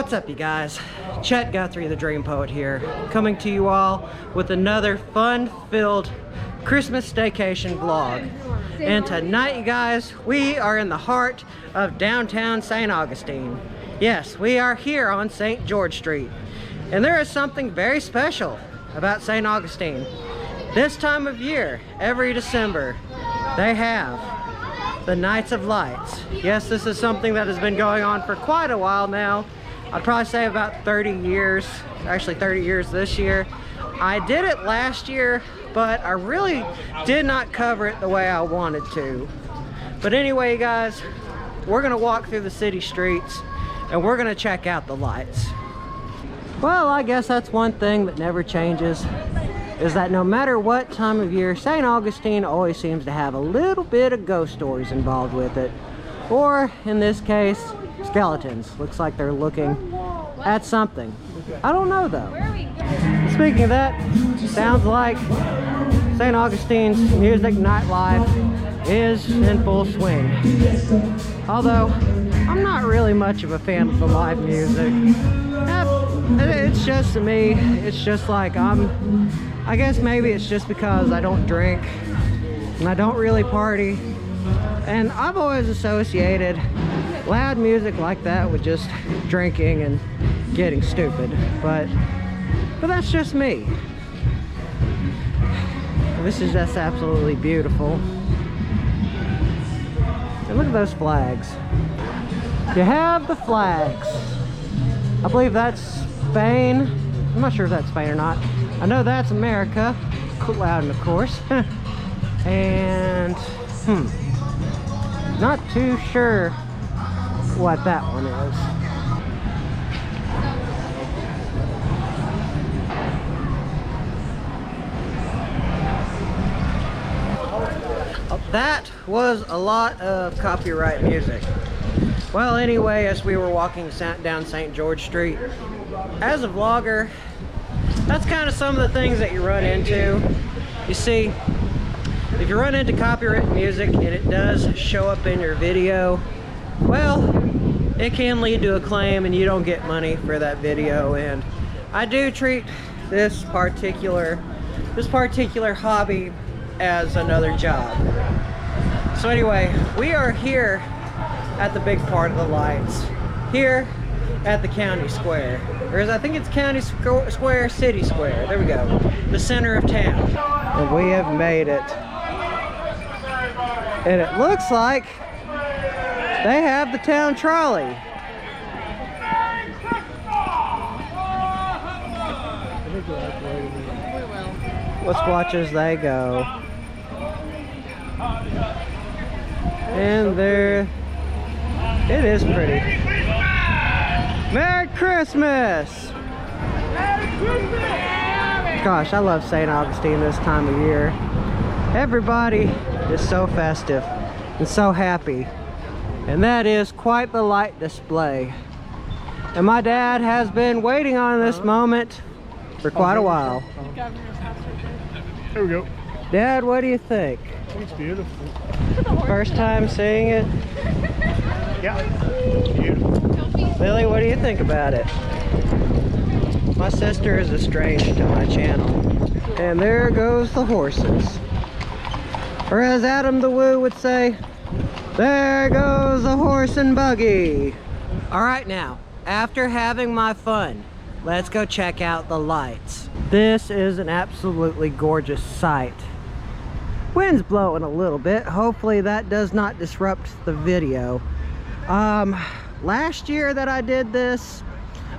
What's up, you guys? Chet-Guthrie, the Dream Poet here, coming to you all with another fun-filled Christmas staycation vlog. And tonight, you guys, we are in the heart of downtown St. Augustine. Yes, we are here on St. George Street. And there is something very special about St. Augustine. This time of year, every December, they have the Nights of Lights. Yes, this is something that has been going on for quite a while now. I'd probably say about 30 years, actually 30 years this year. I did it last year, but I really did not cover it the way I wanted to. But anyway, guys, we're gonna walk through the city streets and we're gonna check out the lights. Well, I guess that's one thing that never changes, is that no matter what time of year, St. Augustine always seems to have a little bit of ghost stories involved with it. Or, in this case, skeletons. Looks like they're looking at something. I don't know, though. Speaking of that, sounds like St. Augustine's music nightlife is in full swing. Although, I'm not really much of a fan of the live music. It's just to me, it's just like I guess maybe it's just because I don't drink and I don't really party. And I've always associated loud music like that with just drinking and getting stupid. But that's just me. This is just absolutely beautiful. And look at those flags. You have the flags. I believe that's Spain. I'm not sure if that's Spain or not. I know that's America, loud, of course. And not too sure what that one is. That was a lot of copyright music. Well, anyway, as we were walking down St. George Street, as a vlogger, that's kind of some of the things that you run into. You see, if you run into copyright music and it does show up in your video, well, it can lead to a claim and you don't get money for that video. And I do treat this particular hobby as another job. So anyway, we are here at the big part of the lights, here at the county square. Or I think it's county square, city square. There we go. The center of town. And we have made it. And it looks like they have the town trolley. Let's watch as they go. And there, it is pretty. Merry Christmas! Merry Christmas! Gosh, I love St. Augustine this time of year. Everybody is so festive and so happy. And that is quite the light display. And my dad has been waiting on this moment for quite a while. There we go. Dad, what do you think? It's beautiful. First time seeing it? Yeah, beautiful. Lily, what do you think about it? My sister is estranged to my channel. And there goes the horses. Or as Adam the Woo would say, there goes the horse and buggy. Alright now, after having my fun, let's go check out the lights. This is an absolutely gorgeous sight. Wind's blowing a little bit. Hopefully that does not disrupt the video. Last year that I did this,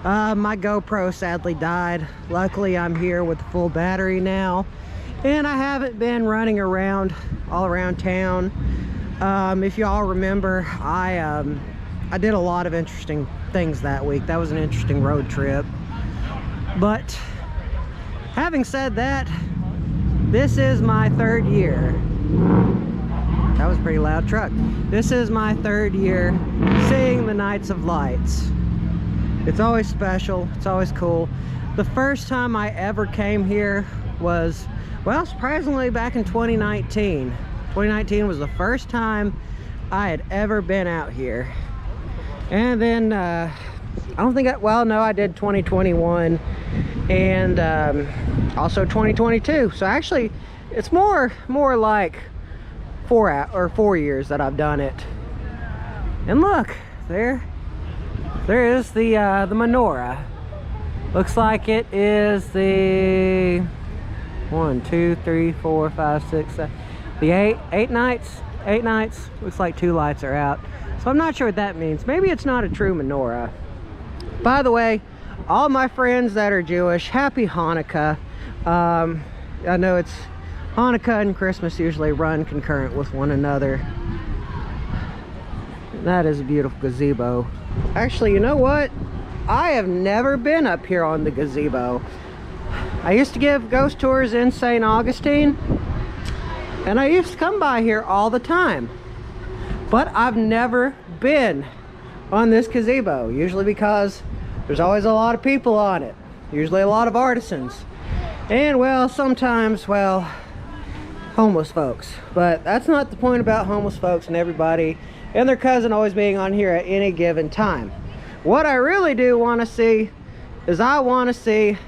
my GoPro sadly died. Luckily I'm here with a full battery now, and I haven't been running around all around town. If y'all remember, I did a lot of interesting things that week. That was an interesting road trip. But having said that, this is my third year. That was a pretty loud truck. This is my third year seeing the Nights of Lights. It's always special. It's always cool. The first time I ever came here was, well, surprisingly back in 2019. 2019 was the first time I had ever been out here. And then I don't think well, no, I did 2021 and also 2022. So actually, it's more like 4 years that I've done it. And look, there is the menorah. Looks like it is the 1, 2, 3, 4, 5, 6, 7, the eight nights. 8 nights. Looks like 2 lights are out. So I'm not sure what that means. Maybe it's not a true menorah. By the way, all my friends that are Jewish, happy Hanukkah. I know it's Hanukkah and Christmas usually run concurrent with one another. That is a beautiful gazebo. Actually, you know what? I have never been up here on the gazebo. I used to give ghost tours in St. Augustine, and I used to come by here all the time. But I've never been on this gazebo, usually because there's always a lot of people on it. Usually a lot of artisans. And, well, sometimes, well, homeless folks. But that's not the point about homeless folks and everybody and their cousin always being on here at any given time. What I really do want to see is I want to see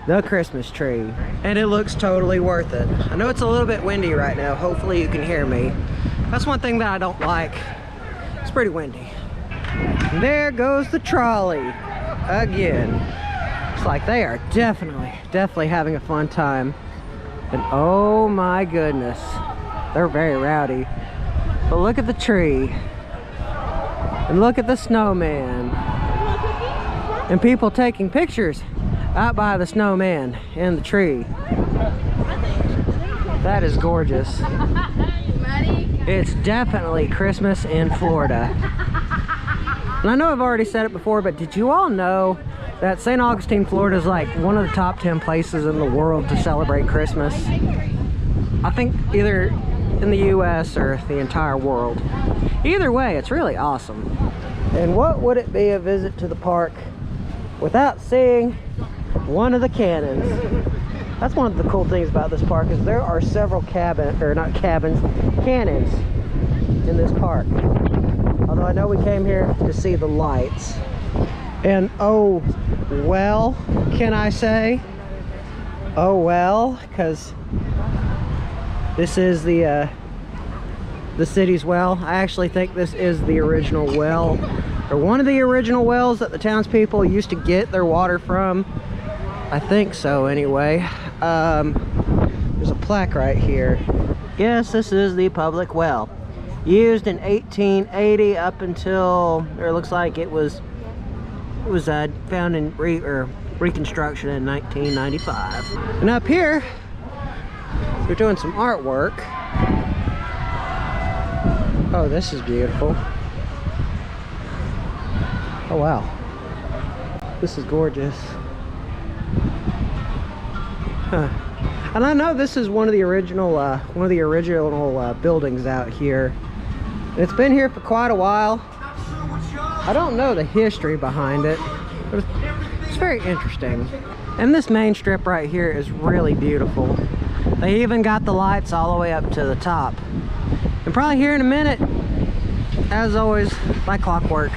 the Christmas tree. And it looks totally worth it. I know it's a little bit windy right now. Hopefully you can hear me. That's one thing that I don't like. It's pretty windy. And there goes the trolley again. It's like they are definitely having a fun time. And oh my goodness, they're very rowdy. But look at the tree. And look at the snowman. And people taking pictures out by the snowman and the tree. That is gorgeous. It's definitely Christmas in Florida. And I know I've already said it before, but did you all know that St. Augustine, Florida is like one of the top 10 places in the world to celebrate Christmas? I think either in the US or the entire world. Either way, it's really awesome. And what would it be a visit to the park without seeing one of the cannons? That's one of the cool things about this park is there are several cannons in this park. Although I know we came here to see the lights. And oh well, can I say? Oh well, because this is the city's well. I actually think this is the original well, or one of the original wells that the townspeople used to get their water from. I think so anyway. There's a plaque right here. Yes, this is the public well. Used in 1880 up until, or it looks like it was found in reconstruction in 1995. And up here, we're doing some artwork. Oh, this is beautiful. Oh wow, this is gorgeous. Huh. And I know this is one of the original buildings out here. It's been here for quite a while. I don't know the history behind it, but it's very interesting. And this main strip right here is really beautiful. They even got the lights all the way up to the top. And probably here in a minute, as always, like clockwork,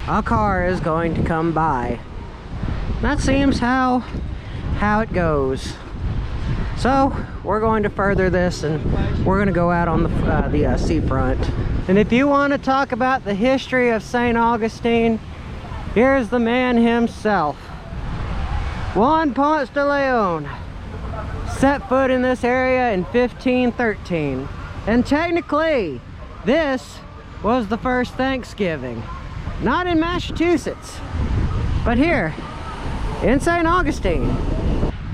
a car is going to come by. That seems how it goes. So we're going to further this, and we're going to go out on the seafront. And if you want to talk about the history of St. Augustine, here's the man himself. Juan Ponce de Leon set foot in this area in 1513. And technically, this was the first Thanksgiving. Not in Massachusetts, but here in St. Augustine.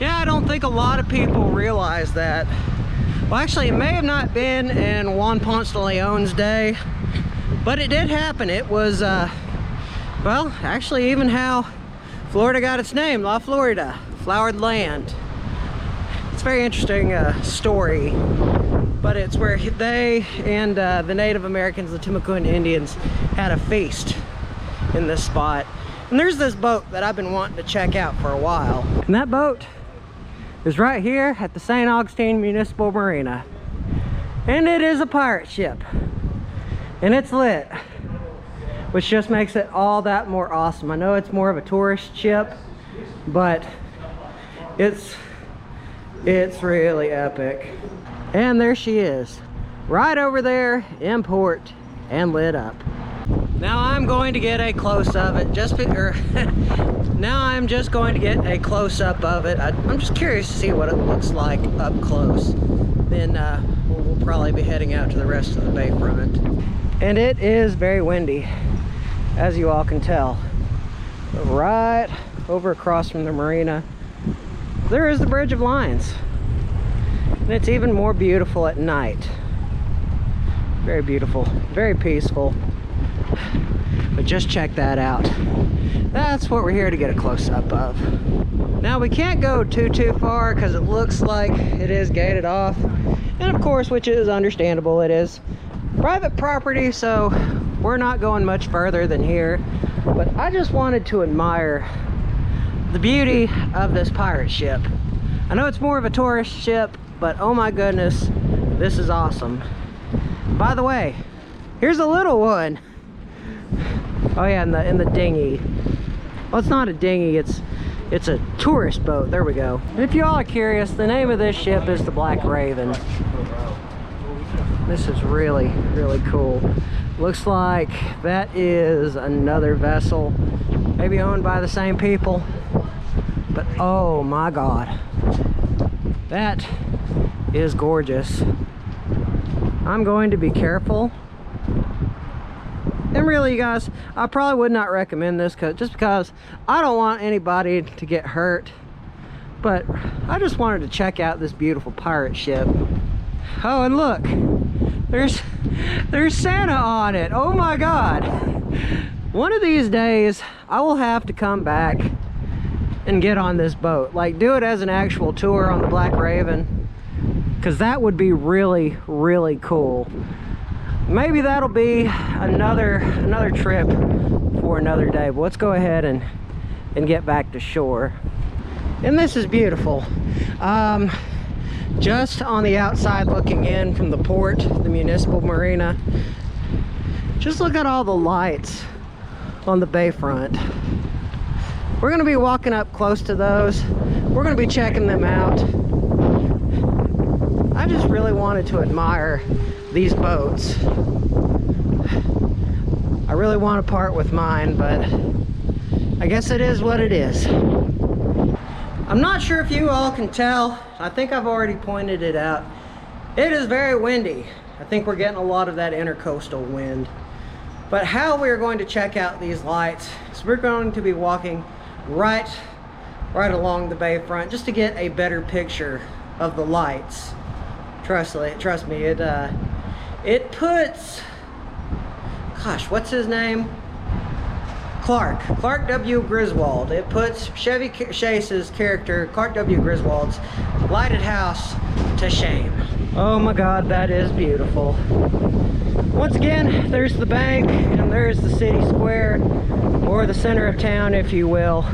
Yeah, I don't think a lot of people realize that. Well, actually, it may have not been in Juan Ponce de Leon's day, but it did happen. It was, well, actually even how Florida got its name, La Florida, flowered land. It's a very interesting story, but it's where they and the Native Americans, the Timucuan Indians, had a feast in this spot. And there's this boat that I've been wanting to check out for a while. And that boat is right here at the St. Augustine Municipal Marina. And it is a pirate ship. And it's lit which just makes it all that more awesome. I know it's more of a tourist ship, but it's really epic. And there she is, right over there in port and lit up. Now I'm going to get a close of it. Now I'm just going to get a close-up of it. I'm just curious to see what it looks like up close. Then we'll probably be heading out to the rest of the bayfront. And it is very windy, as you all can tell. Right over across from the marina, there is the Bridge of Lions. And it's even more beautiful at night. Very beautiful, very peaceful. But just check that out. That's what we're here to get a close-up of. Now we can't go too far because it looks like it is gated off. And of course, which is understandable, it is private property, so we're not going much further than here. But I just wanted to admire the beauty of this pirate ship. I know it's more of a tourist ship, but oh my goodness, this is awesome. By the way, here's a little one. Oh yeah, in the dinghy. Well, it's not a dinghy, it's a tourist boat. There we go. If you all are curious, the name of this ship is the Black Raven. This is really, really cool. Looks like that is another vessel, maybe owned by the same people. But oh my God, that is gorgeous. I'm going to be careful. And really, you guys, I probably would not recommend this just because I don't want anybody to get hurt. But I just wanted to check out this beautiful pirate ship. Oh, and look, there's Santa on it. Oh my God. One of these days, I will have to come back and get on this boat. Like, do it as an actual tour on the Black Raven, because that would be really, really cool. Maybe that'll be another trip for another day, but let's go ahead and get back to shore. And this is beautiful. Just on the outside looking in from the port, the municipal marina, just look at all the lights on the bayfront. We're going to be walking up close to those. We're going to be checking them out. I just really wanted to admire these boats. I really want to part with mine, but I guess it is what it is. I'm not sure if you all can tell. I think I've already pointed it out. It is very windy. I think we're getting a lot of that intercoastal wind. But how we're going to check out these lights is we're going to be walking right along the bayfront just to get a better picture of the lights. Trust me, it puts, gosh, what's his name? Clark W. Griswold. It puts Chevy Chase's character, Clark W. Griswold's lighted house to shame. Oh my God, that is beautiful. Once again, there's the bank and there's the city square, or the center of town, if you will.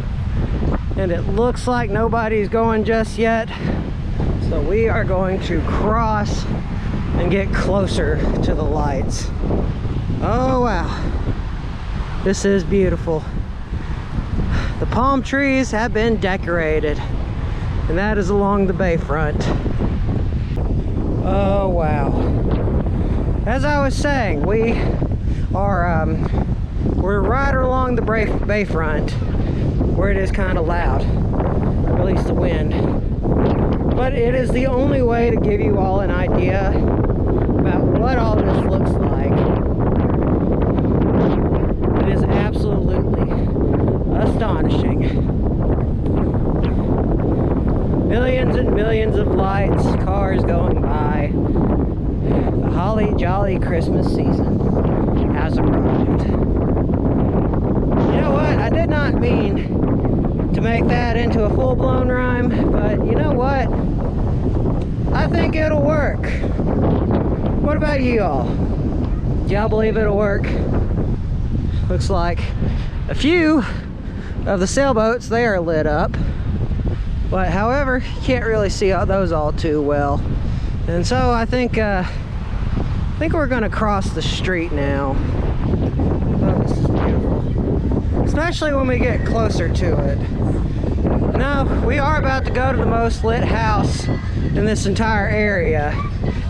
And it looks like nobody's going just yet. So we are going to cross and get closer to the lights. Oh wow, this is beautiful. The palm trees have been decorated, and that is along the bayfront. Oh wow. As I was saying, we're right along the bayfront where it is kind of loud, at least the wind. But it is the only way to give you all an idea about what all this looks like. It is absolutely astonishing. Millions and millions of lights, cars going by. The holly jolly Christmas season has arrived. You know what? I did not mean to make that into a full-blown rhyme, but you know what? I think it'll work. What about you all? Do y'all believe it'll work? Looks like a few of the sailboats, they are lit up. But however, you can't really see those all too well. And so I think I think we're gonna cross the street now. Oh, this is beautiful. Especially when we get closer to it. Now, we are about to go to the most lit house in this entire area.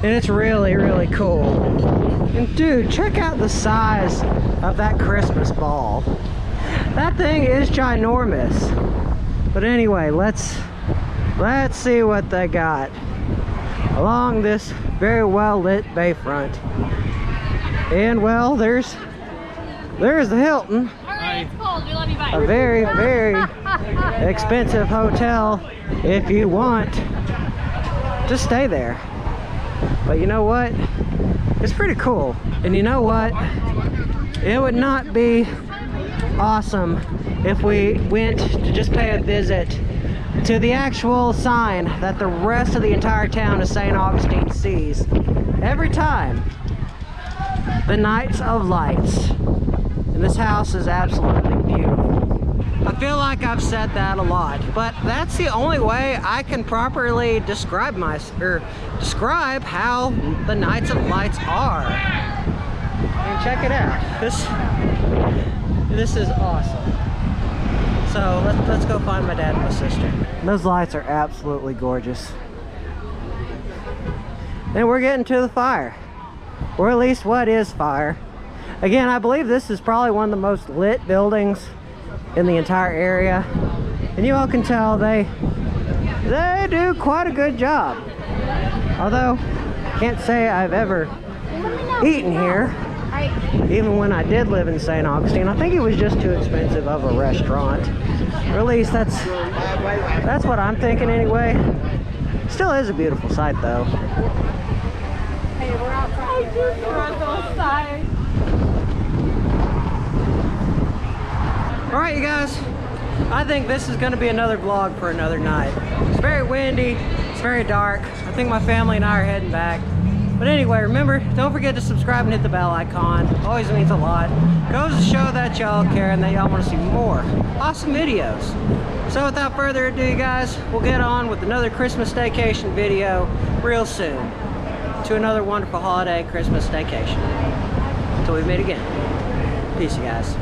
And it's really, really cool. And dude, check out the size of that Christmas ball. That thing is ginormous. But anyway, let's see what they got along this very well lit bayfront. And well, there's the Hilton. Alright, it's cold. We love you, bye. A very, very expensive hotel if you want to stay there. But you know what? It's pretty cool. And you know what? It would not be awesome if we went to just pay a visit to the actual sign that the rest of the entire town of St. Augustine sees every time. The Nights of Lights. And this house is absolutely beautiful. I feel like I've said that a lot, but that's the only way I can properly describe how the Nights of Lights are. And check it out. This is awesome. So let's go find my dad and my sister. Those lights are absolutely gorgeous. And we're getting to the fire. Or at least what is fire. Again, I believe this is probably one of the most lit buildings in the entire area. And you all can tell they do quite a good job. Although, can't say I've ever eaten here. Even when I did live in St. Augustine, I think it was just too expensive of a restaurant. Or at least that's what I'm thinking anyway. Still is a beautiful sight though. Hey, we're outside. We're outside. Alright you guys, I think this is going to be another vlog for another night. It's very windy, it's very dark. I think my family and I are heading back. But anyway, remember, don't forget to subscribe and hit the bell icon. Always means a lot. Goes to show that y'all care and that y'all want to see more awesome videos. So without further ado, you guys, we'll get on with another Christmas staycation video real soon. To another wonderful holiday Christmas staycation. Until we meet again. Peace, you guys.